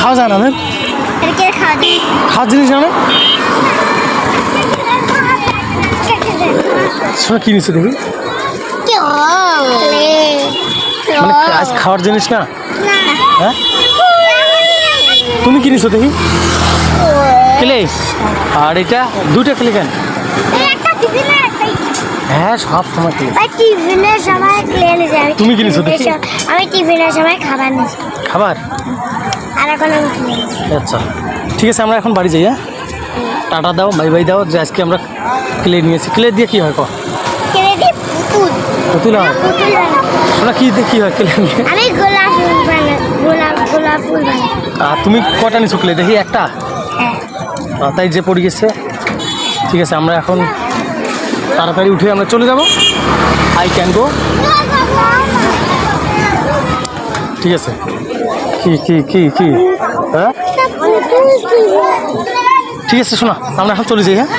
খাওয়া যায় না? খাওয়ার জিনিস জানে শোনা কি নিচ্ছে দেখি মানে আজ খাওয়ার জিনিস না হ্যাঁ তুমি কি নিছো দেখি ক্লে আর এটা দুইটা ক্লে কেন হ্যাঁ সব সময় ক্লে টিফিনের সময় ক্লে নিয়ে তুমি কি নিছো দেখি আমি টিফিনের সময় খাবার নিয়েছি খাবার আর এখন আমি আচ্ছা ঠিক আছে আমরা এখন বাড়ি যাই হ্যাঁ টাটা দাও বাই বাই দাও যে আজকে আমরা ক্লে নিয়েছি ক্লে দিয়ে কী হয় ক পুতুল হয় শোনা কী দিয়ে কী হয় ক্লে নিয়ে আমি গোলাপ ফুল বানাই গোলাপ ফুল বানাই আর তুমি কটা নিছো ক্লে দেখি একটা হ্যাঁ তাই যে পড়ে গেছে ঠিক আছে আমরা এখন তাড়াতাড়ি উঠে আমরা চলে যাব আই ক্যান গো ঠিক আছে কি কি কি কি হ্যাঁ ঠিক আছে শোনা আমরা এখন চলে যাই হ্যাঁ